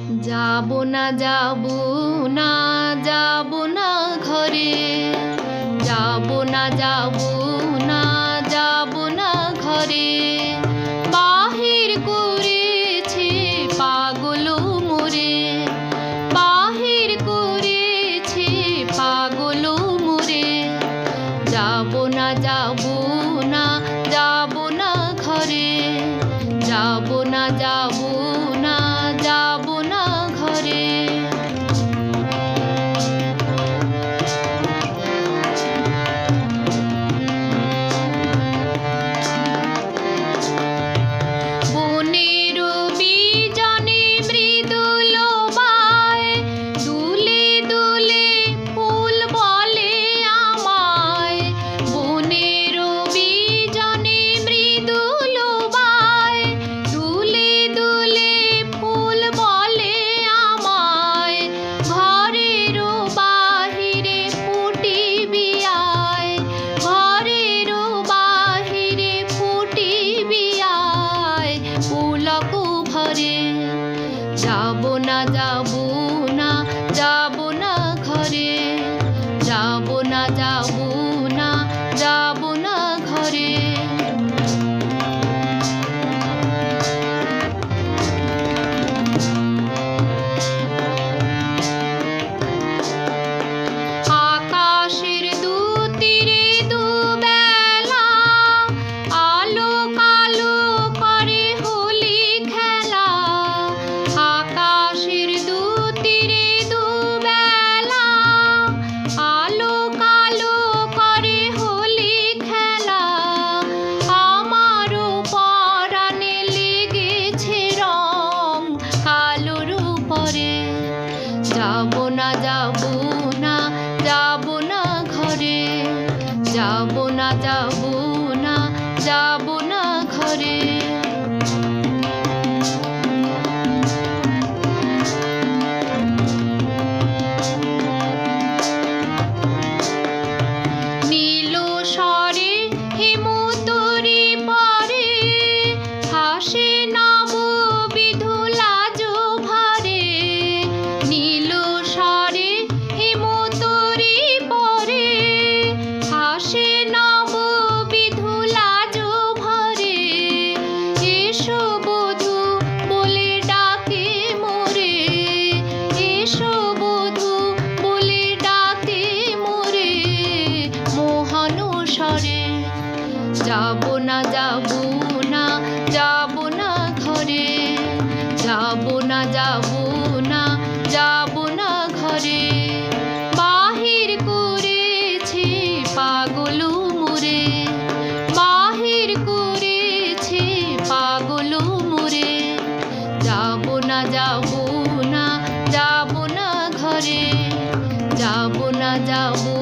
যাবো না যাবো না যাবো না ঘরে, যাবো না যাবো না যাবো না ঘরে। বাহির করেছে পাগল মোরে, বাহির করেছে পাগল মোরে। যাবো না যাবো না যাবো না ঘরে, যাবো না যাবো না যাবো না ঘরে। বনের বিজনে মৃদুল বায়, দুলে দুলে ফুল বলে আমায়। বনের বিজনে মৃদুল বায়, দুলে দুলে ফুল বলে আমায়। ঘরের বাহিরে ফুটিবি আয়, ঘরের বাহিরে ফুটিবি আয় পুলক ভরে। যাবো না যাবো না যাবো না ঘরে, যাবো না যাবো না যাবো না ঘরে। আকাশের দুতীরে দুবেলা, আলো কালো করে হোলি খেলা। আকাশের দুতীরে দুবেলা, আলো কালো করে হোলি খেলা। আমারও পরাণে লেগেছে রং কালোর উপরে। যাবো না যাবো না যাবো না ঘরে, যাবো না যাবো না যাবো না ঘরে। নীল স্বরে হিমতরি পরে, হাসে নববিধু লাজ ভরে। নীল স্বরে হিমতরি পরে, হাসে নববিধু লাজ ভরে। এসো বধূ বলে ডাকে মোরে, এসো বধূ বলে ডাকে মোরে মোহন স্বরে। যাবো না যাবো না যাবো না ঘরে, যাবো না যাবো না যাবো না ঘরে। বাহির করেছে পাগল মোরে, বাহির করেছে পাগল মোরে। যাবো না যাবো না যাবো না ঘরে, যাবো না যাবো